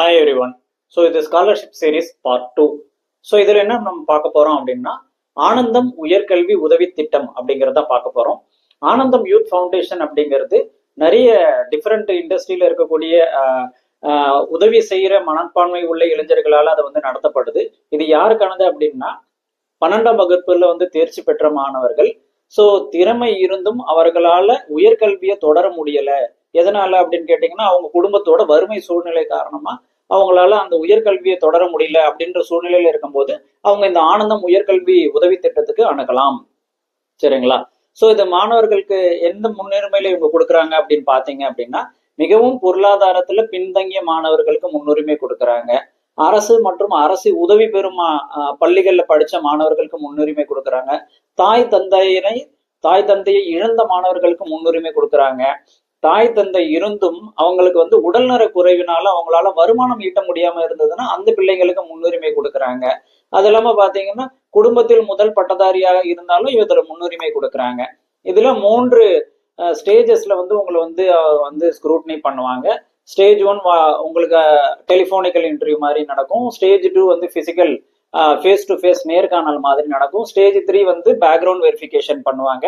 Hi everyone. So இது scholarship series part 2. So இதில் என்ன நம்ம பார்க்க போறோம் அப்படின்னா ஆனந்தம் உயர்கல்வி உதவி திட்டம் அப்படிங்கிறத பார்க்க போறோம். ஆனந்தம் யூத் ஃபவுண்டேஷன் அப்படிங்கிறது நிறைய டிஃப்ரெண்ட் இண்டஸ்ட்ரியில இருக்கக்கூடிய உதவி செய்கிற மனப்பான்மை உள்ள இளைஞர்களால் அதை வந்து நடத்தப்படுது. இது யாருக்கானது அப்படின்னா 12ஆம் வகுப்புல வந்து தேர்ச்சி பெற்ற மாணவர்கள். ஸோ திறமை இருந்தும் அவர்களால உயர்கல்வியை தொடர முடியல. எதனால அப்படின்னு கேட்டீங்கன்னா அவங்க குடும்பத்தோட வறுமை சூழ்நிலை காரணமா அவங்களால அந்த உயர்கல்வியை தொடர முடியல அப்படின்ற சூழ்நிலையில இருக்கும்போது அவங்க இந்த ஆனந்தம் உயர்கல்வி உதவி திட்டத்துக்கு அணுகலாம். சரிங்களா? ஸோ இது மாணவர்களுக்கு எந்த முன்னுரிமையில இவங்க கொடுக்குறாங்க அப்படின்னு பாத்தீங்க அப்படின்னா மிகவும் பொருளாதாரத்துல பின்தங்கிய மாணவர்களுக்கு முன்னுரிமை கொடுக்குறாங்க. அரசு மற்றும் அரசு உதவி பெறும் பள்ளிகள்ல படிச்ச மாணவர்களுக்கு முன்னுரிமை கொடுக்குறாங்க. தாய் தந்தையை இழந்த மாணவர்களுக்கு முன்னுரிமை கொடுக்குறாங்க. தாய் தந்தை இருந்தும் அவங்களுக்கு வந்து உடல்நல குறைவினால அவங்களால வருமானம் ஈட்ட முடியாம இருந்ததுன்னா அந்த பிள்ளைங்களுக்கு முன்னுரிமை கொடுக்குறாங்க. அது இல்லாம பாத்தீங்கன்னா குடும்பத்தில் முதல் பட்டதாரியாக இருந்தாலும் இதுல முன்னுரிமை கொடுக்குறாங்க. இதுல 3 ஸ்டேஜஸ்ல வந்து உங்களை வந்து ஸ்க்ரூட்னி பண்ணுவாங்க. ஸ்டேஜ் 1 உங்களுக்கு டெலிபோனிக்கல் இன்டர்வியூ மாதிரி நடக்கும். ஸ்டேஜ் 2 வந்து பிசிக்கல் ஃபேஸ் டு ஃபேஸ் நேர்காணல் மாதிரி நடக்கும். ஸ்டேஜ் 3 வந்து பேக்ரவுண்ட் வெரிஃபிகேஷன் பண்ணுவாங்க.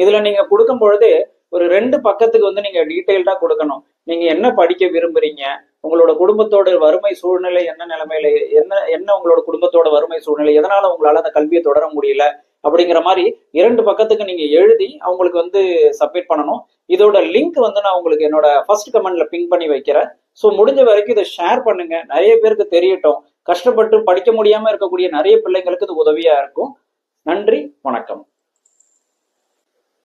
இதுல நீங்க கொடுக்கும் பொழுது ஒரு 2 பக்கத்துக்கு வந்து நீங்க டீட்டெயில்டா கொடுக்கணும். நீங்க என்ன படிக்க விரும்புறீங்க, உங்களோட குடும்பத்தோட வறுமை சூழ்நிலை என்ன நிலைமையில, என்ன உங்களோட குடும்பத்தோட வறுமை சூழ்நிலை, எதனால உங்களால அந்த கல்வியை தொடர முடியல அப்படிங்கிற மாதிரி 2 பக்கத்துக்கு நீங்க எழுதி அவங்களுக்கு வந்து சப்மிட் பண்ணணும். இதோட லிங்க் வந்து நான் உங்களுக்கு என்னோட ஃபர்ஸ்ட் கமெண்ட்ல பின் பண்ணி வைக்கிறேன். ஸோ முடிஞ்ச வரைக்கும் இதை ஷேர் பண்ணுங்க, நிறைய பேருக்கு தெரியட்டும். கஷ்டப்பட்டு படிக்க முடியாம இருக்கக்கூடிய நிறைய பிள்ளைங்களுக்கு இது உதவியா இருக்கும். நன்றி, வணக்கம்.